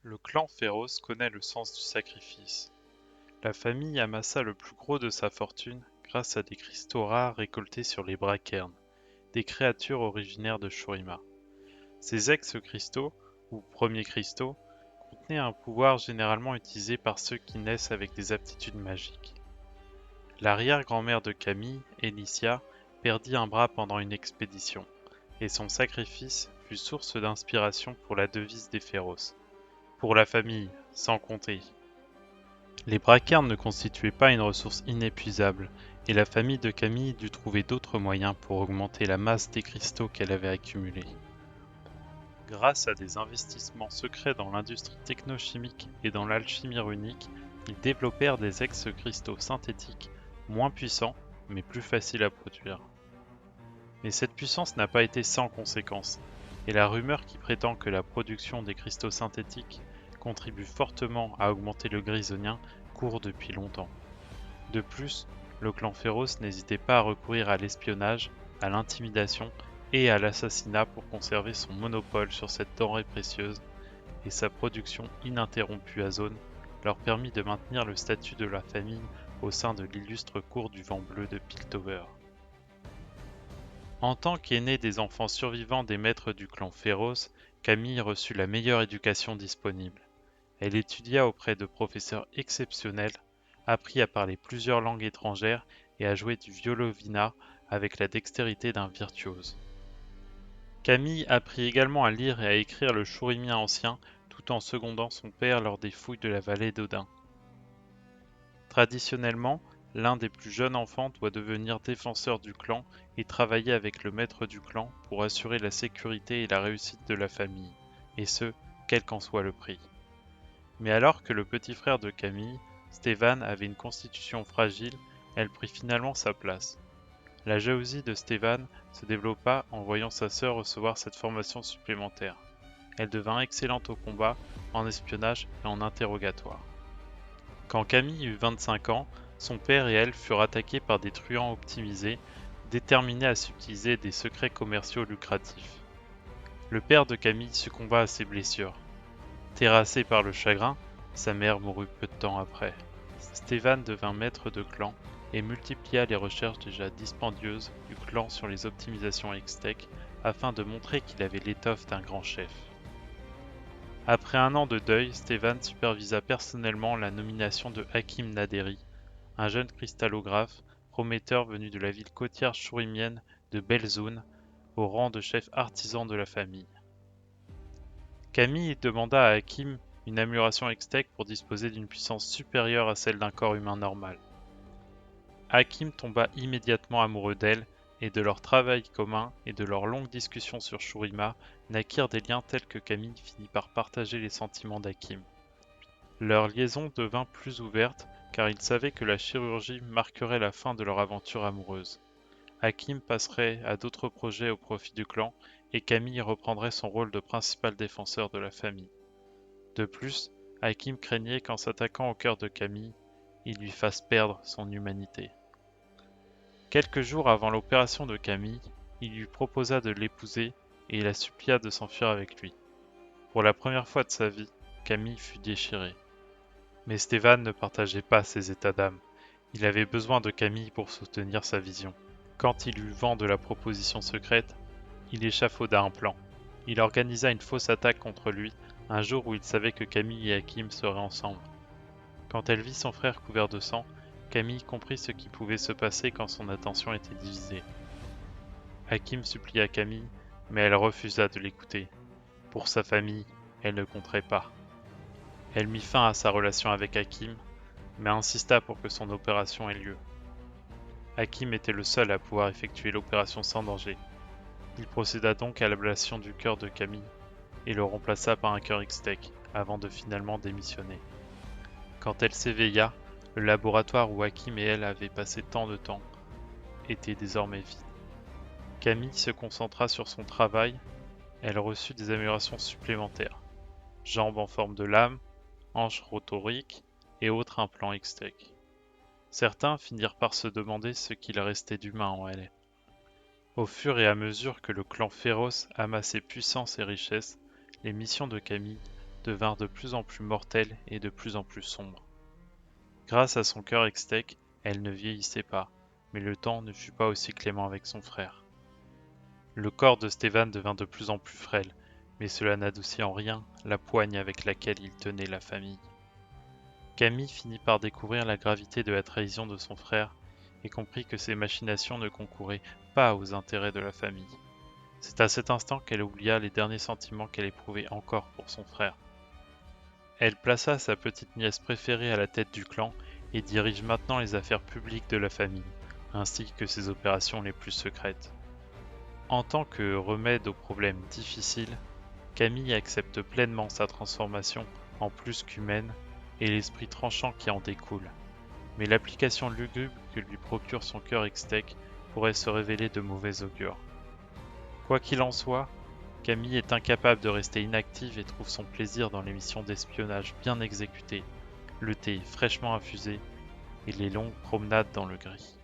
Le clan Féroce connaît le sens du sacrifice. La famille amassa le plus gros de sa fortune grâce à des cristaux rares récoltés sur les Bracairns, des créatures originaires de Shurima. Ces ex-cristaux, ou premiers cristaux, contenaient un pouvoir généralement utilisé par ceux qui naissent avec des aptitudes magiques. L'arrière-grand-mère de Camille, Elicia, perdit un bras pendant une expédition, et son sacrifice fut source d'inspiration pour la devise des Féroces. Pour la famille, sans compter. Les Bracairns ne constituaient pas une ressource inépuisable, et la famille de Camille dut trouver d'autres moyens pour augmenter la masse des cristaux qu'elle avait accumulés. Grâce à des investissements secrets dans l'industrie technochimique et dans l'alchimie runique, ils développèrent des ex-cristaux synthétiques moins puissants mais plus faciles à produire. Mais cette puissance n'a pas été sans conséquences, et la rumeur qui prétend que la production des cristaux synthétiques contribue fortement à augmenter le grisonien court depuis longtemps. De plus, le clan Féroce n'hésitait pas à recourir à l'espionnage, à l'intimidation et à l'assassinat pour conserver son monopole sur cette denrée précieuse, et sa production ininterrompue à zone leur permit de maintenir le statut de la famille au sein de l'illustre cour du Vent Bleu de Piltover. En tant qu'aînée des enfants survivants des maîtres du clan Féroce, Camille reçut la meilleure éducation disponible. Elle étudia auprès de professeurs exceptionnels, apprit à parler plusieurs langues étrangères et à jouer du violovina avec la dextérité d'un virtuose. Camille apprit également à lire et à écrire le shurimien ancien tout en secondant son père lors des fouilles de la vallée d'Odin. Traditionnellement, l'un des plus jeunes enfants doit devenir défenseur du clan et travailler avec le maître du clan pour assurer la sécurité et la réussite de la famille, et ce, quel qu'en soit le prix. Mais alors que le petit frère de Camille, Stévan, avait une constitution fragile, elle prit finalement sa place. La jalousie de Stévan se développa en voyant sa sœur recevoir cette formation supplémentaire. Elle devint excellente au combat, en espionnage et en interrogatoire. Quand Camille eut 25 ans, son père et elle furent attaqués par des truands optimisés, déterminés à subtiliser des secrets commerciaux lucratifs. Le père de Camille succomba à ses blessures. Terrassé par le chagrin, sa mère mourut peu de temps après. Stévan devint maître de clan et multiplia les recherches déjà dispendieuses du clan sur les optimisations Hextech afin de montrer qu'il avait l'étoffe d'un grand chef. Après un an de deuil, Stévan supervisa personnellement la nomination de Hakim Naderi, un jeune cristallographe prometteur venu de la ville côtière shurimienne de Belzoun, au rang de chef artisan de la famille. Camille demanda à Hakim une amélioration Hextech pour disposer d'une puissance supérieure à celle d'un corps humain normal. Hakim tomba immédiatement amoureux d'elle, et de leur travail commun et de leurs longues discussions sur Shurima naquirent des liens tels que Camille finit par partager les sentiments d'Hakim. Leur liaison devint plus ouverte car ils savaient que la chirurgie marquerait la fin de leur aventure amoureuse. Hakim passerait à d'autres projets au profit du clan et Camille reprendrait son rôle de principal défenseur de la famille. De plus, Hakim craignait qu'en s'attaquant au cœur de Camille, il lui fasse perdre son humanité. Quelques jours avant l'opération de Camille, il lui proposa de l'épouser et la supplia de s'enfuir avec lui. Pour la première fois de sa vie, Camille fut déchirée. Mais Stévan ne partageait pas ses états d'âme. Il avait besoin de Camille pour soutenir sa vision. Quand il eut vent de la proposition secrète, il échafauda un plan. Il organisa une fausse attaque contre lui, un jour où il savait que Camille et Hakim seraient ensemble. Quand elle vit son frère couvert de sang, Camille comprit ce qui pouvait se passer quand son attention était divisée. Hakim supplia Camille, mais elle refusa de l'écouter. Pour sa famille, elle ne compterait pas. Elle mit fin à sa relation avec Hakim, mais insista pour que son opération ait lieu. Hakim était le seul à pouvoir effectuer l'opération sans danger. Il procéda donc à l'ablation du cœur de Camille et le remplaça par un cœur Hextech avant de finalement démissionner. Quand elle s'éveilla, le laboratoire où Hakim et elle avaient passé tant de temps était désormais vide. Camille se concentra sur son travail, elle reçut des améliorations supplémentaires. Jambes en forme de lame, hanches rotoriques et autres implants Hextech. Certains finirent par se demander ce qu'il restait d'humain en elle. Au fur et à mesure que le clan Féroce amassait puissance et richesse, les missions de Camille devinrent de plus en plus mortelles et de plus en plus sombres. Grâce à son cœur extec, elle ne vieillissait pas, mais le temps ne fut pas aussi clément avec son frère. Le corps de Stéphane devint de plus en plus frêle, mais cela n'adoucit en rien la poigne avec laquelle il tenait la famille. Camille finit par découvrir la gravité de la trahison de son frère et comprit que ses machinations ne concouraient pas aux intérêts de la famille. C'est à cet instant qu'elle oublia les derniers sentiments qu'elle éprouvait encore pour son frère. Elle plaça sa petite nièce préférée à la tête du clan et dirige maintenant les affaires publiques de la famille, ainsi que ses opérations les plus secrètes. En tant que remède aux problèmes difficiles, Camille accepte pleinement sa transformation en plus qu'humaine et l'esprit tranchant qui en découle. Mais l'application lugubre que lui procure son cœur extec pourrait se révéler de mauvais augure. Quoi qu'il en soit, Camille est incapable de rester inactive et trouve son plaisir dans les missions d'espionnage bien exécutées, le thé fraîchement infusé et les longues promenades dans le gris.